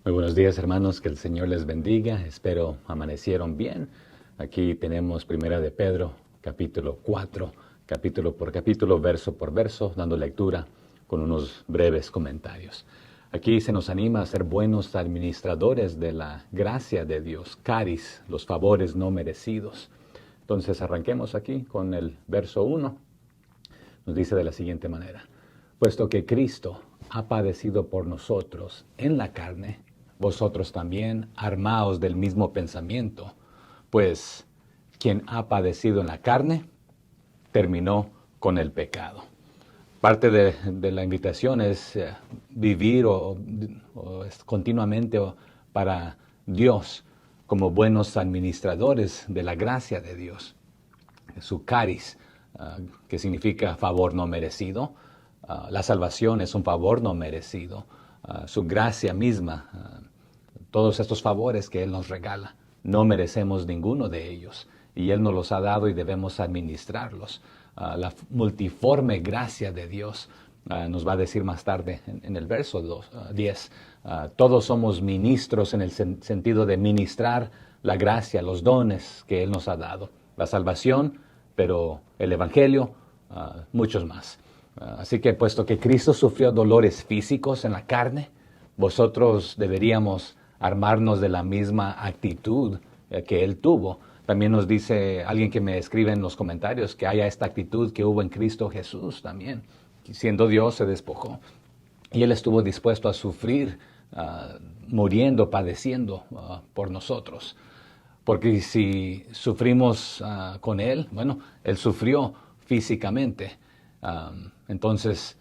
Muy buenos días, hermanos, que el Señor les bendiga. Espero amanecieron bien. Aquí tenemos Primera de Pedro, capítulo 4, capítulo por capítulo, verso por verso, dando lectura con unos breves comentarios. Aquí se nos anima a ser buenos administradores de la gracia de Dios, caris, los favores no merecidos. Entonces arranquemos aquí con el verso 1. Nos dice de la siguiente manera: puesto que Cristo ha padecido por nosotros en la carne, vosotros también armaos del mismo pensamiento, pues quien ha padecido en la carne terminó con el pecado. Parte de la invitación es vivir continuamente para Dios como buenos administradores de la gracia de Dios. Su caris, que significa favor no merecido. La salvación es un favor no merecido. Su gracia misma, todos estos favores que Él nos regala, no merecemos ninguno de ellos. Y Él nos los ha dado y debemos administrarlos. La multiforme gracia de Dios, nos va a decir más tarde en el verso 10, todos somos ministros en el sentido de ministrar la gracia, los dones que Él nos ha dado. La salvación, pero el Evangelio, muchos más. Así que puesto que Cristo sufrió dolores físicos en la carne, vosotros deberíamos armarnos de la misma actitud que Él tuvo. También nos dice alguien que me escribe en los comentarios que haya esta actitud que hubo en Cristo Jesús también. Siendo Dios se despojó y Él estuvo dispuesto a sufrir, muriendo, padeciendo por nosotros. Porque si sufrimos con Él, bueno, Él sufrió físicamente. Entonces,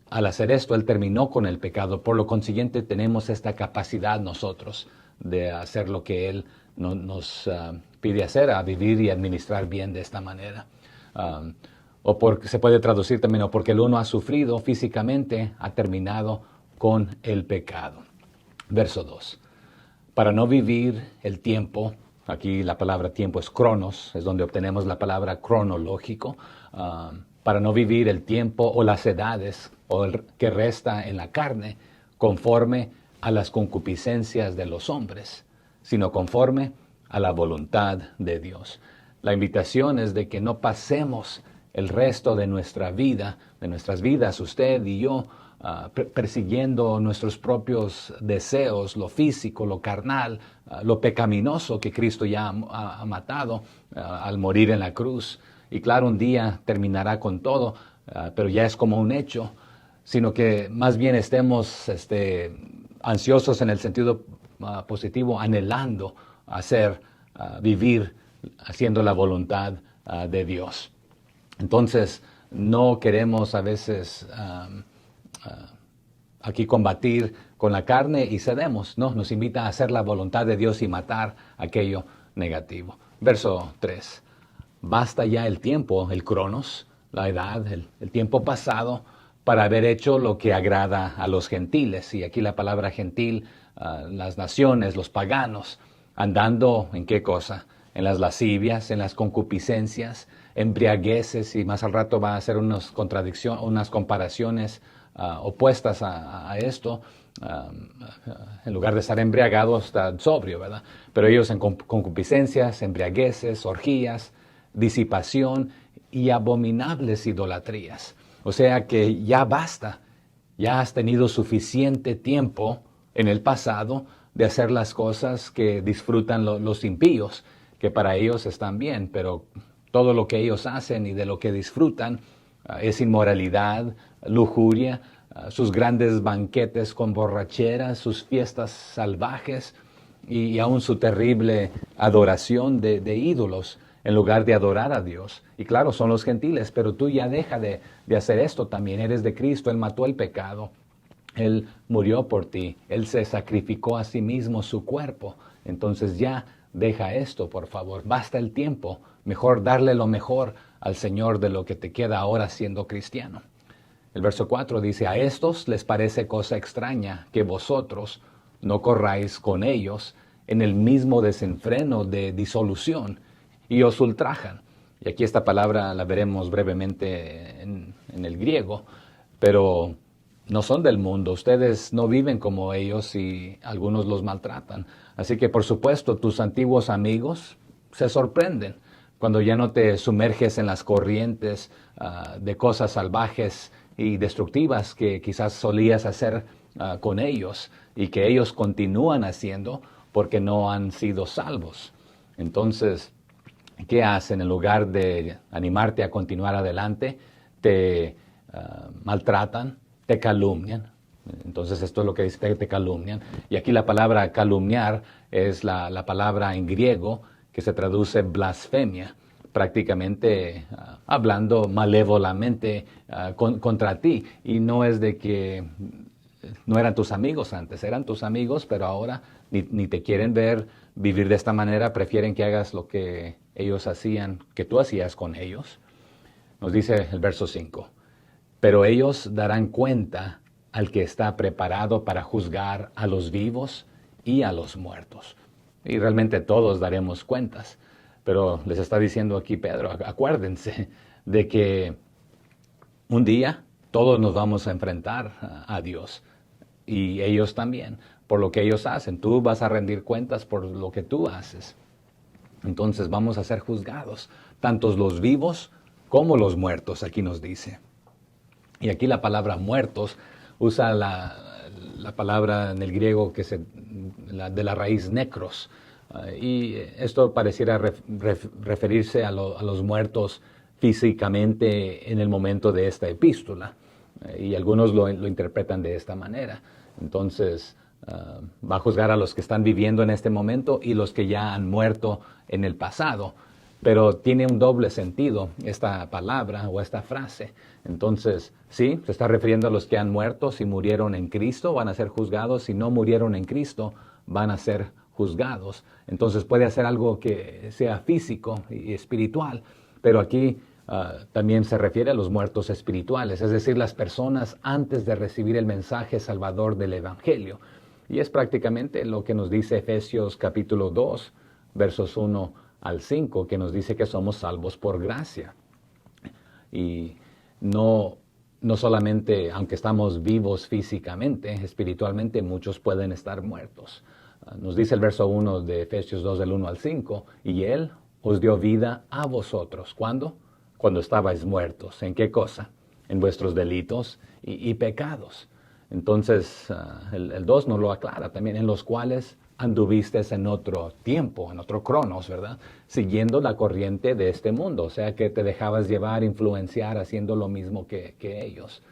al hacer esto, Él terminó con el pecado. Por lo consiguiente, tenemos esta capacidad nosotros de hacer lo que Él nos pide hacer, a vivir y administrar bien de esta manera. O porque se puede traducir también, o porque el uno ha sufrido físicamente, ha terminado con el pecado. Verso 2. Para no vivir el tiempo, aquí la palabra tiempo es cronos, es donde obtenemos la palabra cronológico, para no vivir el tiempo o las edades o el que resta en la carne conforme a las concupiscencias de los hombres, sino conforme a la voluntad de Dios. La invitación es de que no pasemos el resto de nuestra vida, de nuestras vidas, usted y yo, persiguiendo nuestros propios deseos, lo físico, lo carnal, lo pecaminoso que Cristo ya ha matado al morir en la cruz. Y claro, un día terminará con todo, pero ya es como un hecho, sino que más bien estemos ansiosos en el sentido positivo, anhelando vivir haciendo la voluntad de Dios. Entonces, no queremos a veces aquí combatir con la carne y cedemos, ¿no? Nos invita a hacer la voluntad de Dios y matar aquello negativo. Verso 3. Basta ya el tiempo, el cronos, la edad, el tiempo pasado, para haber hecho lo que agrada a los gentiles. Y aquí la palabra gentil, las naciones, los paganos, andando ¿en qué cosa? En las lascivias, en las concupiscencias, embriagueces, y más al rato va a hacer unas comparaciones opuestas a esto. En lugar de estar embriagado, está sobrio, ¿verdad? Pero ellos en concupiscencias, embriagueces, orgías, disipación y abominables idolatrías. O sea que ya basta, ya has tenido suficiente tiempo en el pasado de hacer las cosas que disfrutan los impíos, que para ellos están bien, pero todo lo que ellos hacen y de lo que disfrutan es inmoralidad, lujuria, sus grandes banquetes con borracheras, sus fiestas salvajes y aún su terrible adoración de ídolos en lugar de adorar a Dios. Y claro, son los gentiles, pero tú ya deja de hacer esto también. Eres de Cristo, Él mató el pecado, Él murió por ti, Él se sacrificó a sí mismo su cuerpo. Entonces ya deja esto, por favor. Basta el tiempo. Mejor darle lo mejor al Señor de lo que te queda ahora siendo cristiano. El verso 4 dice: a estos les parece cosa extraña que vosotros no corráis con ellos en el mismo desenfreno de disolución y os ultrajan. Y aquí esta palabra la veremos brevemente en el griego, pero no son del mundo, ustedes no viven como ellos y algunos los maltratan. Así que por supuesto tus antiguos amigos se sorprenden cuando ya no te sumerges en las corrientes de cosas salvajes y destructivas que quizás solías hacer con ellos y que ellos continúan haciendo porque no han sido salvos. Entonces, ¿qué hacen? En lugar de animarte a continuar adelante, te maltratan, te calumnian. Entonces esto es lo que dice, te calumnian. Y aquí la palabra calumniar es la palabra en griego que se traduce blasfemia, prácticamente hablando malévolamente contra ti. Y no es de que no eran tus amigos antes, eran tus amigos, pero ahora ni te quieren ver vivir de esta manera, prefieren que hagas lo que ellos hacían, que tú hacías con ellos. Nos dice el verso 5, pero ellos darán cuenta al que está preparado para juzgar a los vivos y a los muertos. Y realmente todos daremos cuentas. Pero les está diciendo aquí Pedro, acuérdense de que un día todos nos vamos a enfrentar a Dios y ellos también, por lo que ellos hacen. Tú vas a rendir cuentas por lo que tú haces. Entonces vamos a ser juzgados, tanto los vivos como los muertos, aquí nos dice. Y aquí la palabra muertos usa la palabra en el griego de la raíz necros. Y esto pareciera referirse a los muertos físicamente en el momento de esta epístola. Y algunos lo interpretan de esta manera. Entonces, va a juzgar a los que están viviendo en este momento y los que ya han muerto en el pasado. Pero tiene un doble sentido esta palabra o esta frase. Entonces, sí, se está refiriendo a los que han muerto. Si murieron en Cristo, van a ser juzgados. Si no murieron en Cristo, van a ser juzgados. Entonces puede hacer algo que sea físico y espiritual. Pero aquí también se refiere a los muertos espirituales, es decir, las personas antes de recibir el mensaje salvador del Evangelio. Y es prácticamente lo que nos dice Efesios capítulo 2, versos 1 al 5, que nos dice que somos salvos por gracia. Y no solamente, aunque estamos vivos físicamente, espiritualmente, muchos pueden estar muertos. Nos dice el verso 1 de Efesios 2, del 1 al 5, y Él os dio vida a vosotros. ¿Cuándo? Cuando estabais muertos. ¿En qué cosa? En vuestros delitos y pecados. Entonces, el 2 nos lo aclara también, en los cuales anduvisteis en otro tiempo, en otro cronos, ¿verdad? Siguiendo la corriente de este mundo, o sea que te dejabas llevar, influenciar, haciendo lo mismo que ellos,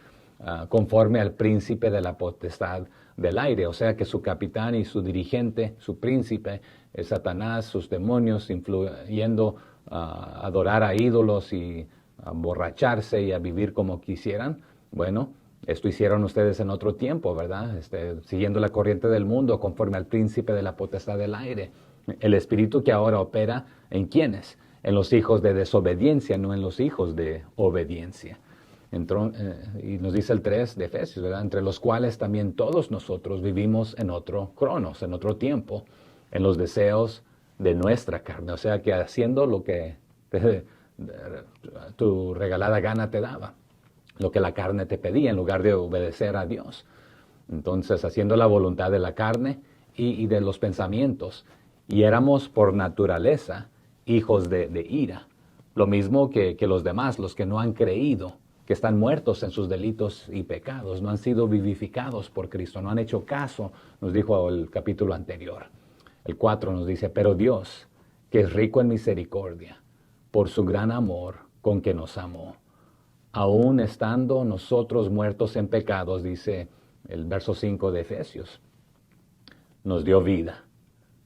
conforme al príncipe de la potestad del aire, o sea que su capitán y su dirigente, su príncipe, es Satanás, sus demonios, influyendo a adorar a ídolos y a emborracharse y a vivir como quisieran. Bueno, esto hicieron ustedes en otro tiempo, ¿verdad? Siguiendo la corriente del mundo, conforme al príncipe de la potestad del aire. El espíritu que ahora opera, ¿en quiénes? En los hijos de desobediencia, no en los hijos de obediencia. Y nos dice el 3 de Efesios, ¿verdad? Entre los cuales también todos nosotros vivimos en otro cronos, en otro tiempo, en los deseos de nuestra carne. O sea que haciendo lo que tu regalada gana te daba, lo que la carne te pedía en lugar de obedecer a Dios. Entonces, haciendo la voluntad de la carne y de los pensamientos. Y éramos por naturaleza hijos de ira. Lo mismo que los demás, los que no han creído, que están muertos en sus delitos y pecados, no han sido vivificados por Cristo, no han hecho caso, nos dijo el capítulo anterior. El 4 nos dice, pero Dios, que es rico en misericordia, por su gran amor con que nos amó, aún estando nosotros muertos en pecados, dice el verso 5 de Efesios, nos dio vida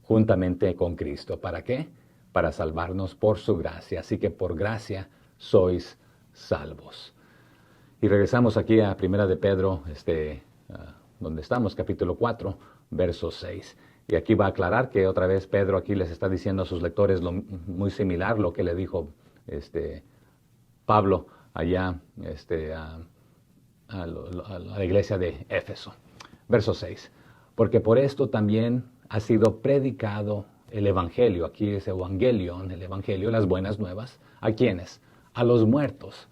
juntamente con Cristo. ¿Para qué? Para salvarnos por su gracia. Así que por gracia sois salvos. Y regresamos aquí a Primera de Pedro, donde estamos, capítulo 4, verso 6. Y aquí va a aclarar que otra vez Pedro aquí les está diciendo a sus lectores muy similar lo que le dijo Pablo allá a la iglesia de Éfeso. Verso 6. Porque por esto también ha sido predicado el Evangelio. Aquí es Evangelion, el Evangelio, las buenas nuevas. ¿A quiénes? A los muertos,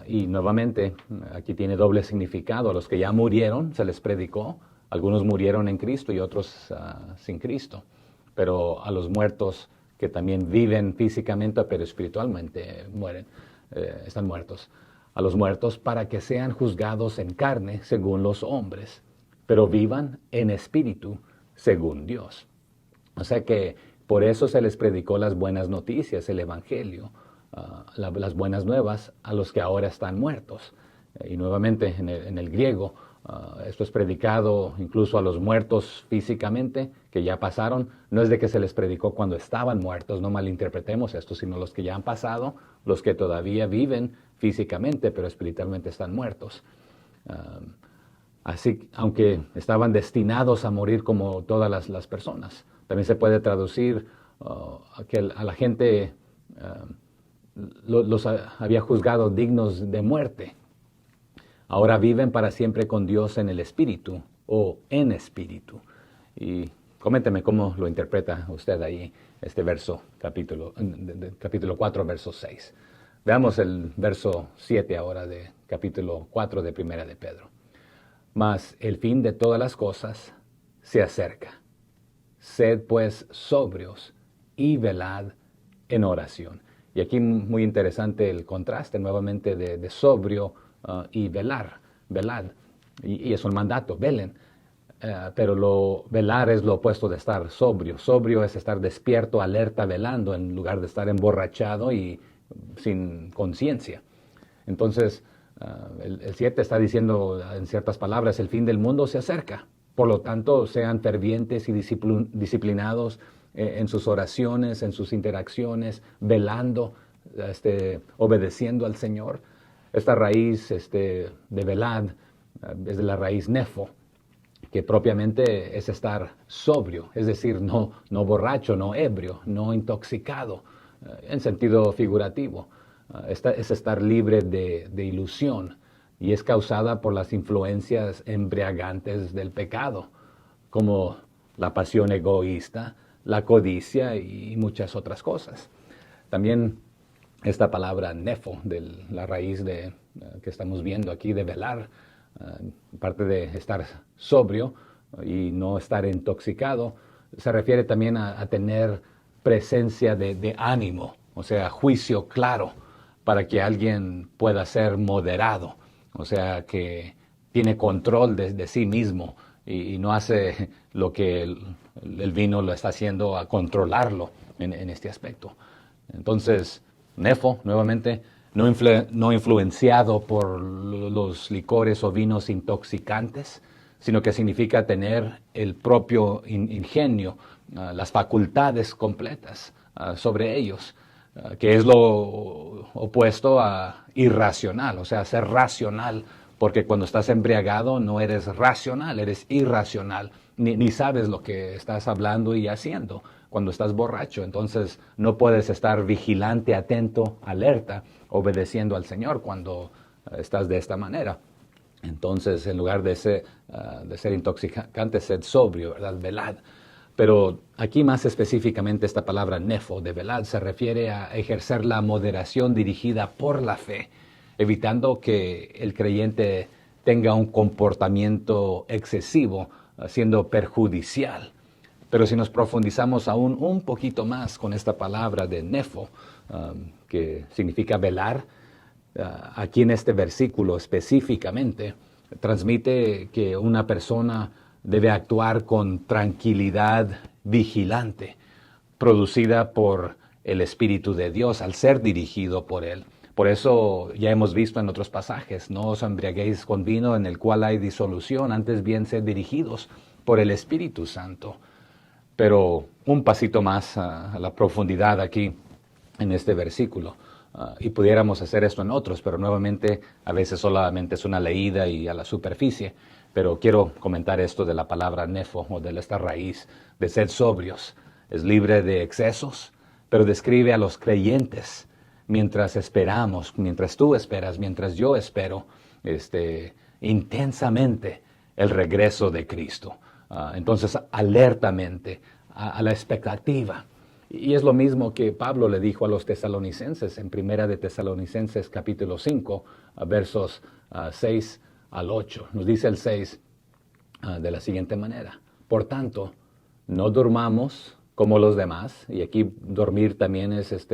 Y nuevamente, aquí tiene doble significado. A los que ya murieron se les predicó. Algunos murieron en Cristo y otros sin Cristo. Pero a los muertos que también viven físicamente pero espiritualmente mueren, están muertos. A los muertos para que sean juzgados en carne según los hombres, pero vivan en espíritu según Dios. O sea que por eso se les predicó las buenas noticias, el Evangelio, las buenas nuevas a los que ahora están muertos. Y nuevamente en el griego, esto es predicado incluso a los muertos físicamente, que ya pasaron. No es de que se les predicó cuando estaban muertos, no malinterpretemos esto, sino los que ya han pasado, los que todavía viven físicamente, pero espiritualmente están muertos. Así, aunque estaban destinados a morir como todas las personas. También se puede traducir que a la gente los había juzgado dignos de muerte. Ahora viven para siempre con Dios en el Espíritu o en Espíritu. Y coménteme cómo lo interpreta usted ahí, este verso, capítulo 4, verso 6. Veamos el verso 7 ahora de capítulo 4 de Primera de Pedro. Mas el fin de todas las cosas se acerca. Sed pues sobrios y velad en oración. Y aquí muy interesante el contraste nuevamente de sobrio y velad. Y es un mandato, velen. Pero velar es lo opuesto de estar sobrio. Sobrio es estar despierto, alerta, velando, en lugar de estar emborrachado y sin conciencia. Entonces, el 7 está diciendo en ciertas palabras, el fin del mundo se acerca. Por lo tanto, sean fervientes y disciplinados en sus oraciones, en sus interacciones, velando, obedeciendo al Señor. Esta raíz de velad es de la raíz nefo, que propiamente es estar sobrio, es decir, no borracho, no ebrio, no intoxicado, en sentido figurativo. Es estar libre de ilusión y es causada por las influencias embriagantes del pecado, como la pasión egoísta, la codicia y muchas otras cosas. También esta palabra nefo, de la raíz que estamos viendo aquí, de velar, parte de estar sobrio y no estar intoxicado, se refiere también a tener presencia de ánimo, o sea, juicio claro, para que alguien pueda ser moderado, o sea, que tiene control de sí mismo y no hace lo que el vino lo está haciendo a controlarlo en este aspecto. Entonces, nefo, nuevamente, no influenciado por los licores o vinos intoxicantes, sino que significa tener el propio ingenio, las facultades completas sobre ellos, que es lo opuesto a irracional, o sea, ser racional, porque cuando estás embriagado no eres racional, eres irracional, ni sabes lo que estás hablando y haciendo cuando estás borracho. Entonces no puedes estar vigilante, atento, alerta, obedeciendo al Señor cuando estás de esta manera. Entonces, en lugar de ser intoxicante, sed sobrio, ¿verdad? Velad. Pero aquí más específicamente esta palabra nefo, de velad, se refiere a ejercer la moderación dirigida por la fe, evitando que el creyente tenga un comportamiento excesivo, siendo perjudicial. Pero si nos profundizamos aún un poquito más con esta palabra de nefo, que significa velar, aquí en este versículo específicamente, transmite que una persona debe actuar con tranquilidad vigilante, producida por el Espíritu de Dios, al ser dirigido por Él. Por eso ya hemos visto en otros pasajes, no os embriaguéis con vino en el cual hay disolución, antes bien sed dirigidos por el Espíritu Santo. Pero un pasito más a la profundidad aquí en este versículo. Y pudiéramos hacer esto en otros, pero nuevamente a veces solamente es una leída y a la superficie. Pero quiero comentar esto de la palabra nefo, o de esta raíz de ser sobrios. Es libre de excesos, pero describe a los creyentes mientras esperamos, mientras tú esperas, mientras yo espero intensamente el regreso de Cristo. Entonces, alertamente, a la expectativa. Y es lo mismo que Pablo le dijo a los tesalonicenses en Primera de Tesalonicenses capítulo 5, versos 6 al 8. Nos dice el 6 de la siguiente manera: por tanto, no durmamos como los demás, y aquí dormir también es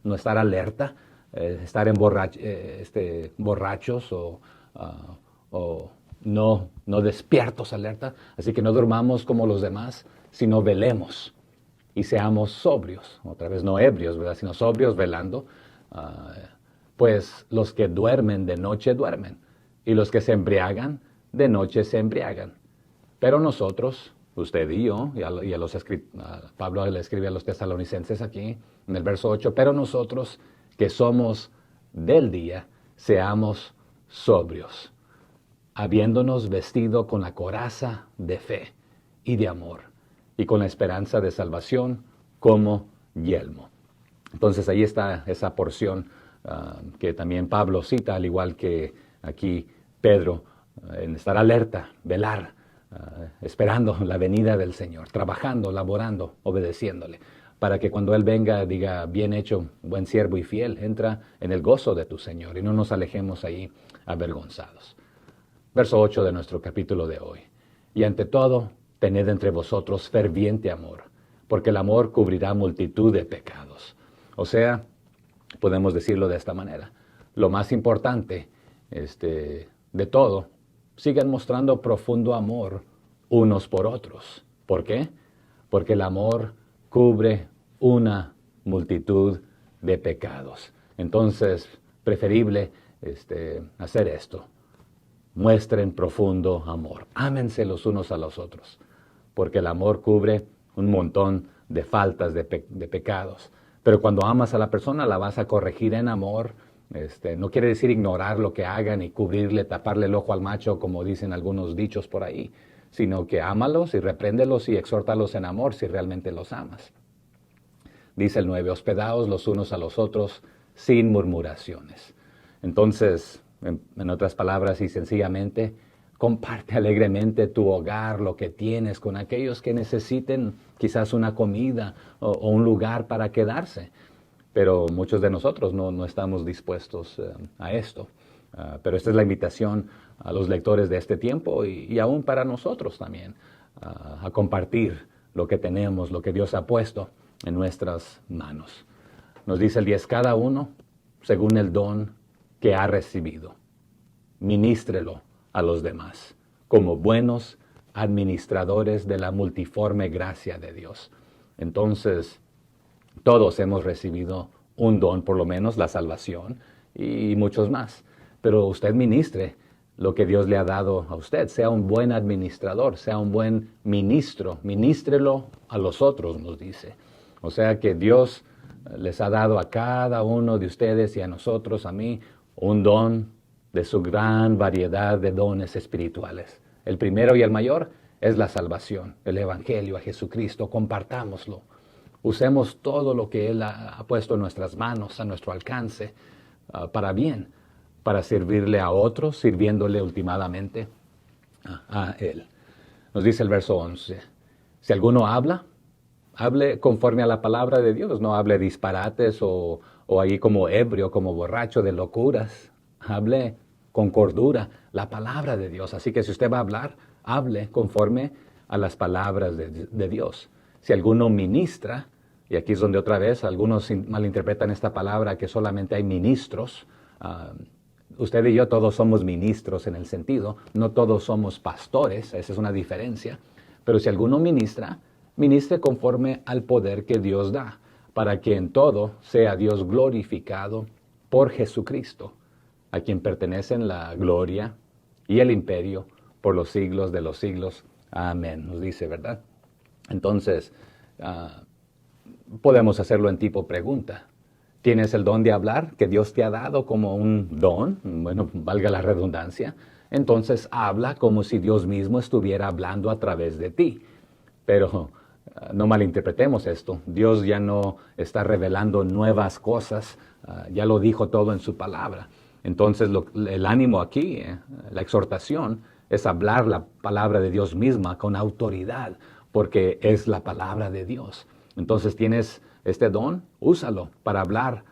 no estar alerta, estar borrachos o no despiertos alerta. Así que no durmamos como los demás, sino velemos y seamos sobrios. Otra vez no ebrios, ¿verdad? Sino sobrios, velando. Pues los que duermen de noche duermen, y los que se embriagan de noche se embriagan. Pero nosotros, usted y yo, Pablo le escribe a los tesalonicenses aquí en el verso 8, pero nosotros que somos del día, seamos sobrios, habiéndonos vestido con la coraza de fe y de amor, y con la esperanza de salvación como yelmo. Entonces ahí está esa porción que también Pablo cita, al igual que aquí Pedro, en estar alerta, velar, esperando la venida del Señor, trabajando, laborando, obedeciéndole, para que cuando Él venga diga: bien hecho, buen siervo y fiel, entra en el gozo de tu Señor, y no nos alejemos ahí avergonzados. Verso 8 de nuestro capítulo de hoy: y ante todo, tened entre vosotros ferviente amor, porque el amor cubrirá multitud de pecados. O sea, podemos decirlo de esta manera: lo más importante de todo, sigan mostrando profundo amor unos por otros. ¿Por qué? Porque el amor cubre una multitud de pecados. Entonces, preferible hacer esto. Muestren profundo amor. Ámense los unos a los otros, porque el amor cubre un montón de faltas, de pecados. Pero cuando amas a la persona, la vas a corregir en amor. No quiere decir ignorar lo que hagan y cubrirle, taparle el ojo al macho, como dicen algunos dichos por ahí, sino que ámalos y repréndelos y exhórtalos en amor si realmente los amas. Dice el 9, hospedaos los unos a los otros sin murmuraciones. Entonces, en otras palabras y sencillamente, comparte alegremente tu hogar, lo que tienes, con aquellos que necesiten quizás una comida o un lugar para quedarse. Pero muchos de nosotros no estamos dispuestos a esto. Pero esta es la invitación a los lectores de este tiempo y aún para nosotros también, a compartir lo que tenemos, lo que Dios ha puesto en nuestras manos. Nos dice el 10, cada uno según el don que ha recibido, ministrelo a los demás, como buenos administradores de la multiforme gracia de Dios. Entonces, todos hemos recibido un don, por lo menos la salvación, y muchos más. Pero usted ministre lo que Dios le ha dado a usted. Sea un buen administrador, sea un buen ministro. Ministrelo a los otros, nos dice. O sea que Dios les ha dado a cada uno de ustedes y a nosotros, a mí, un don de su gran variedad de dones espirituales. El primero y el mayor es la salvación, el Evangelio, a Jesucristo. Compartámoslo. Usemos todo lo que Él ha puesto en nuestras manos, a nuestro alcance, para bien, para servirle a otros, sirviéndole ultimadamente a Él. Nos dice el verso 11, si alguno habla, hable conforme a la palabra de Dios, no hable disparates o ahí como ebrio, como borracho de locuras. Hable con cordura la palabra de Dios. Así que si usted va a hablar, hable conforme a las palabras de Dios. Si alguno ministra, y aquí es donde otra vez algunos malinterpretan esta palabra, que solamente hay ministros. Usted y yo todos somos ministros en el sentido, no todos somos pastores, esa es una diferencia. Pero si alguno ministra, ministre conforme al poder que Dios da, para que en todo sea Dios glorificado por Jesucristo, a quien pertenecen la gloria y el imperio por los siglos de los siglos. Amén, nos dice, ¿verdad? Entonces, podemos hacerlo en tipo pregunta. ¿Tienes el don de hablar que Dios te ha dado como un don? Bueno, valga la redundancia. Entonces habla como si Dios mismo estuviera hablando a través de ti. Pero no malinterpretemos esto. Dios ya no está revelando nuevas cosas. Ya lo dijo todo en su palabra. Entonces el ánimo aquí, la exhortación, es hablar la palabra de Dios misma con autoridad, porque es la palabra de Dios. Entonces tienes este don, úsalo para hablar,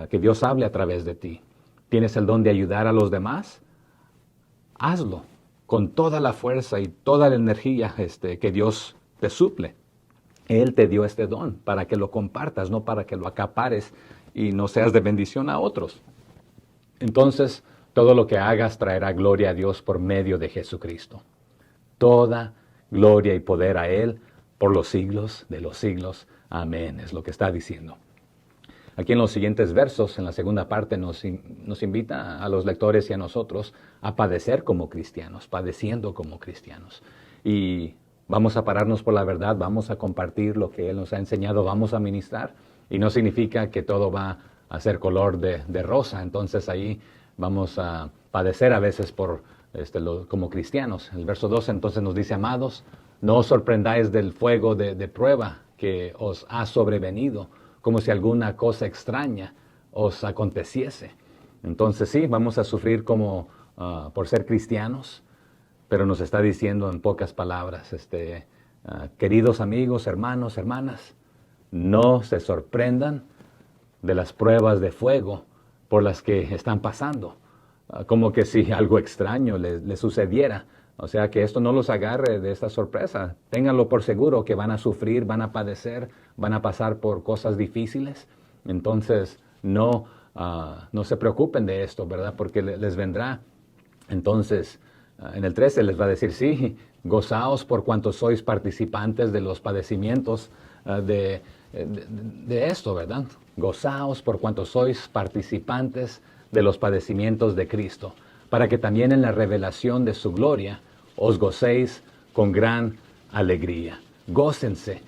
que Dios hable a través de ti. ¿Tienes el don de ayudar a los demás? Hazlo con toda la fuerza y toda la energía que Dios te suple. Él te dio este don para que lo compartas, no para que lo acapares y no seas de bendición a otros. Entonces, todo lo que hagas traerá gloria a Dios por medio de Jesucristo. Toda gloria y poder a Él por los siglos de los siglos. Amén, es lo que está diciendo. Aquí en los siguientes versos, en la segunda parte, nos invita a los lectores y a nosotros a padecer como cristianos, padeciendo como cristianos. Y vamos a pararnos por la verdad, vamos a compartir lo que Él nos ha enseñado, vamos a ministrar. Y no significa que todo va a ser color de rosa. Entonces ahí vamos a padecer a veces como cristianos. El verso 2 entonces nos dice, amados, no os sorprendáis del fuego de prueba que os ha sobrevenido, como si alguna cosa extraña os aconteciese. Entonces sí, vamos a sufrir por ser cristianos, pero nos está diciendo en pocas palabras, queridos amigos, hermanos, hermanas, no se sorprendan de las pruebas de fuego por las que están pasando, como que si algo extraño les sucediera. O sea, que esto no los agarre de esta sorpresa. Ténganlo por seguro que van a sufrir, van a padecer, van a pasar por cosas difíciles. Entonces, no se preocupen de esto, ¿verdad? Porque les vendrá. Entonces, en el 13 les va a decir, sí, gozaos por cuanto sois participantes de los padecimientos de esto, ¿verdad? Gozaos por cuanto sois participantes de los padecimientos de Cristo, para que también en la revelación de su gloria os gocéis con gran alegría. Gócense.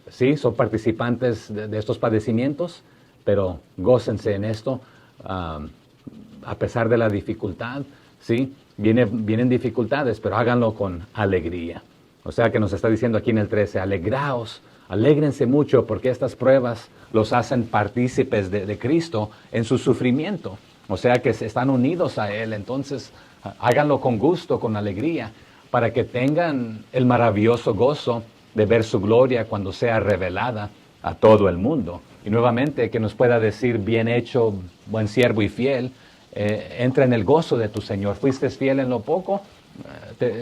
Sí, son participantes de estos padecimientos, pero gócense en esto. A pesar de la dificultad, sí, vienen dificultades, pero háganlo con alegría. O sea que nos está diciendo aquí en el 13, alegraos, alégrense mucho, porque estas pruebas los hacen partícipes de Cristo en su sufrimiento. O sea que están unidos a Él, entonces háganlo con gusto, con alegría, para que tengan el maravilloso gozo de ver su gloria cuando sea revelada a todo el mundo. Y nuevamente que nos pueda decir, bien hecho, buen siervo y fiel, entra en el gozo de tu Señor. Fuiste fiel en lo poco,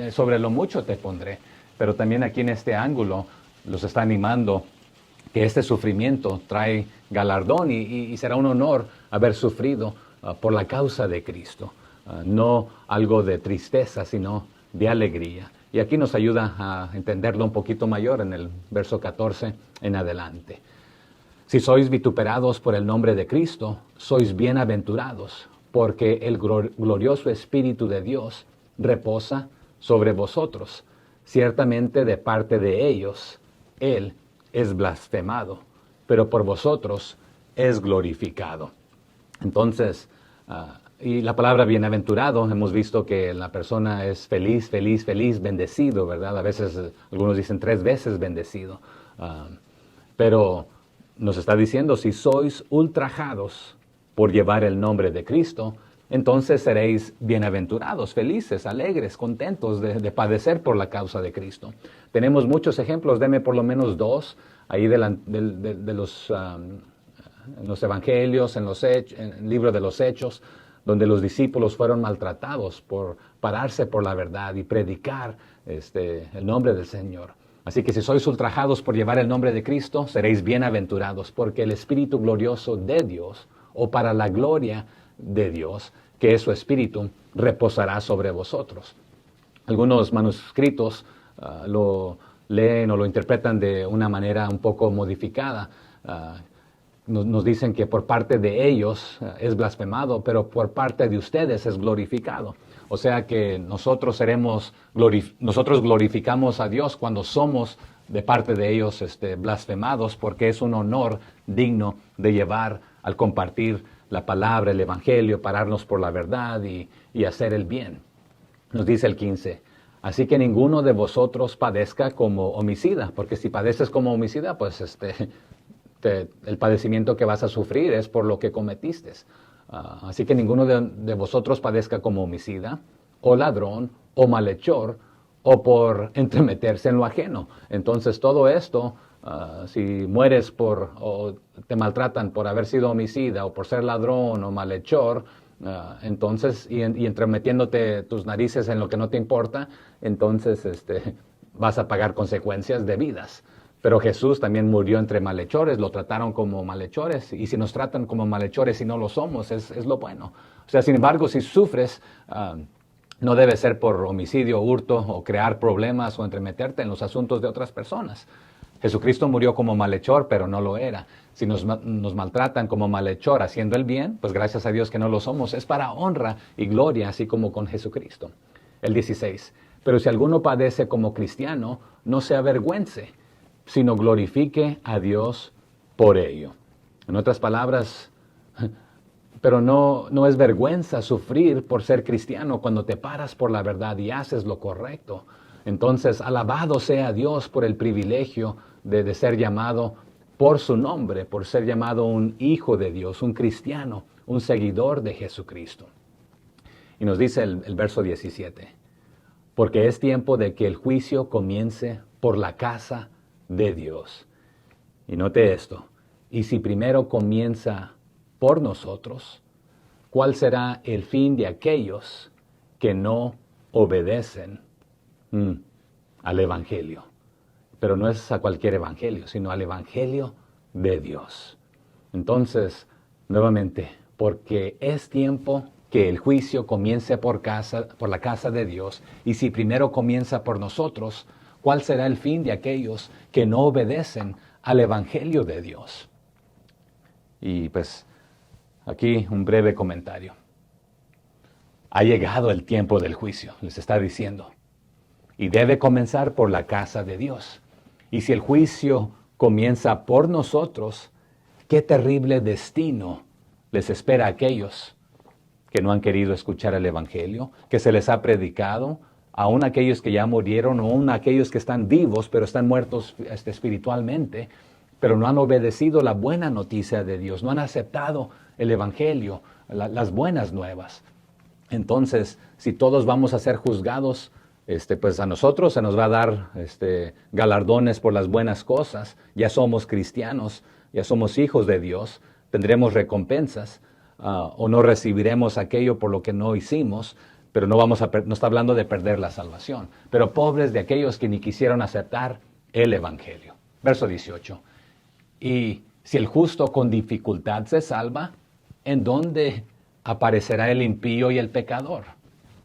sobre lo mucho te pondré. Pero también aquí en este ángulo los está animando que este sufrimiento trae galardón y será un honor haber sufrido por la causa de Cristo. No algo de tristeza, sino de alegría. Y aquí nos ayuda a entenderlo un poquito mayor en el verso 14 en adelante. Si sois vituperados por el nombre de Cristo, sois bienaventurados, porque el glorioso Espíritu de Dios reposa sobre vosotros. Ciertamente de parte de ellos, Él es blasfemado, pero por vosotros es glorificado. Entonces, y la palabra bienaventurado, hemos visto que la persona es feliz, feliz, feliz, bendecido, ¿verdad? A veces algunos dicen 3 veces bendecido. Pero nos está diciendo, si sois ultrajados por llevar el nombre de Cristo, entonces seréis bienaventurados, felices, alegres, contentos de padecer por la causa de Cristo. Tenemos muchos ejemplos, deme por lo menos 2 ahí de los evangelios, en el libro de los Hechos, donde los discípulos fueron maltratados por pararse por la verdad y predicar el nombre del Señor. Así que si sois ultrajados por llevar el nombre de Cristo, seréis bienaventurados, porque el Espíritu glorioso de Dios, o para la gloria de Dios, que es su Espíritu, reposará sobre vosotros. Algunos manuscritos lo leen o lo interpretan de una manera un poco modificada. Nos dicen que por parte de ellos es blasfemado, pero por parte de ustedes es glorificado. O sea que nosotros glorificamos a Dios cuando somos de parte de ellos blasfemados, porque es un honor digno de llevar al compartir la palabra, el evangelio, pararnos por la verdad y hacer el bien. Nos dice el 15, así que ninguno de vosotros padezca como homicida, porque si padeces como homicida, pues el padecimiento que vas a sufrir es por lo que cometiste. Así que ninguno de vosotros padezca como homicida, o ladrón, o malhechor, o por entremeterse en lo ajeno. Entonces todo esto si mueres o te maltratan por haber sido homicida o por ser ladrón o malhechor, entonces, y entremetiéndote tus narices en lo que no te importa, entonces vas a pagar consecuencias debidas. Pero Jesús también murió entre malhechores, lo trataron como malhechores, y si nos tratan como malhechores y no lo somos, es lo bueno. O sea, sin embargo, si sufres, no debe ser por homicidio, hurto o crear problemas o entremeterte en los asuntos de otras personas. Jesucristo murió como malhechor, pero no lo era. Si nos maltratan como malhechor haciendo el bien, pues gracias a Dios que no lo somos. Es para honra y gloria, así como con Jesucristo. El 16. Pero si alguno padece como cristiano, no se avergüence, sino glorifique a Dios por ello. En otras palabras, pero no es vergüenza sufrir por ser cristiano cuando te paras por la verdad y haces lo correcto. Entonces, alabado sea Dios por el privilegio de ser llamado por su nombre, por ser llamado un hijo de Dios, un cristiano, un seguidor de Jesucristo. Y nos dice el verso 17, porque es tiempo de que el juicio comience por la casa de Dios. Y note esto, y si primero comienza por nosotros, ¿cuál será el fin de aquellos que no obedecen al Evangelio? Pero no es a cualquier Evangelio, sino al Evangelio de Dios. Entonces, nuevamente, porque es tiempo que el juicio comience por la casa de Dios, y si primero comienza por nosotros, ¿cuál será el fin de aquellos que no obedecen al Evangelio de Dios? Y pues, aquí un breve comentario. Ha llegado el tiempo del juicio, les está diciendo. Y debe comenzar por la casa de Dios. Y si el juicio comienza por nosotros, qué terrible destino les espera a aquellos que no han querido escuchar el Evangelio, que se les ha predicado, aún aquellos que ya murieron, aún aquellos que están vivos, pero están muertos espiritualmente, pero no han obedecido la buena noticia de Dios, no han aceptado el Evangelio, las buenas nuevas. Entonces, si todos vamos a ser juzgados, pues a nosotros se nos va a dar galardones por las buenas cosas. Ya somos cristianos, ya somos hijos de Dios, tendremos recompensas, o no recibiremos aquello por lo que no hicimos, pero no está hablando de perder la salvación. Pero pobres de aquellos que ni quisieron aceptar el Evangelio. Verso 18. Y si el justo con dificultad se salva, ¿en dónde aparecerá el impío y el pecador?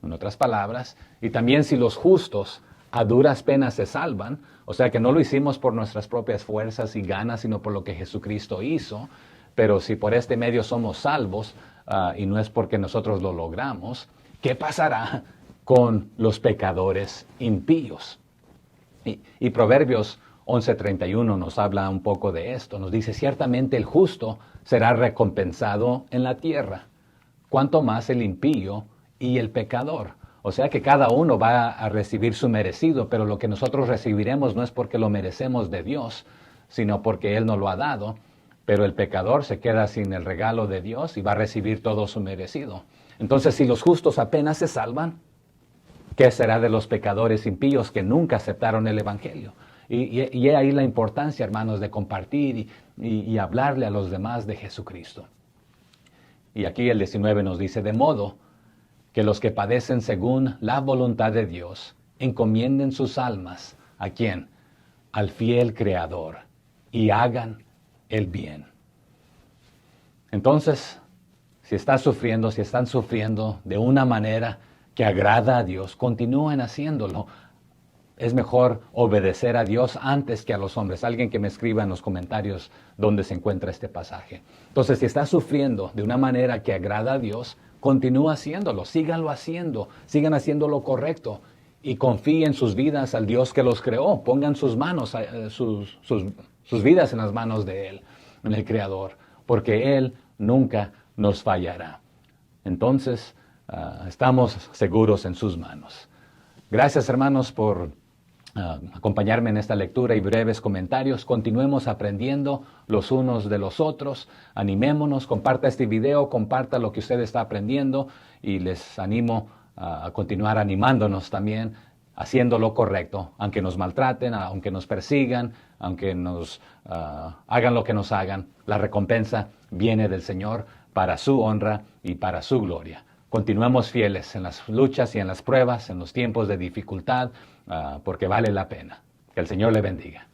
En otras palabras, y también si los justos a duras penas se salvan, o sea que no lo hicimos por nuestras propias fuerzas y ganas, sino por lo que Jesucristo hizo, pero si por este medio somos salvos, y no es porque nosotros lo logramos, ¿qué pasará con los pecadores impíos? Y Proverbios 11:31 nos habla un poco de esto. Nos dice, ciertamente el justo será recompensado en la tierra, cuanto más el impío y el pecador. O sea que cada uno va a recibir su merecido, pero lo que nosotros recibiremos no es porque lo merecemos de Dios, sino porque Él nos lo ha dado. Pero el pecador se queda sin el regalo de Dios y va a recibir todo su merecido. Entonces, si los justos apenas se salvan, ¿qué será de los pecadores impíos que nunca aceptaron el Evangelio? Y ahí la importancia, hermanos, de compartir y hablarle a los demás de Jesucristo. Y aquí el 19 nos dice, de modo que los que padecen según la voluntad de Dios encomienden sus almas, ¿a quién? Al fiel Creador, y hagan el bien. Entonces, si están sufriendo de una manera que agrada a Dios, continúen haciéndolo. Es mejor obedecer a Dios antes que a los hombres. Alguien que me escriba en los comentarios dónde se encuentra este pasaje. Entonces, si está sufriendo de una manera que agrada a Dios, continúa haciéndolo, síganlo haciendo, sigan haciendo lo correcto y confíen sus vidas al Dios que los creó. Pongan sus manos, sus vidas en las manos de Él, en el Creador, porque Él nunca nos fallará. Entonces, estamos seguros en sus manos. Gracias, hermanos, por acompañarme en esta lectura y breves comentarios. Continuemos aprendiendo los unos de los otros. Animémonos, comparta este video, comparta lo que usted está aprendiendo y les animo a continuar animándonos también haciendo lo correcto, aunque nos maltraten, aunque nos persigan, aunque nos hagan lo que nos hagan. La recompensa viene del Señor para su honra y para su gloria. Continuemos fieles en las luchas y en las pruebas, en los tiempos de dificultad, porque vale la pena. Que el Señor le bendiga.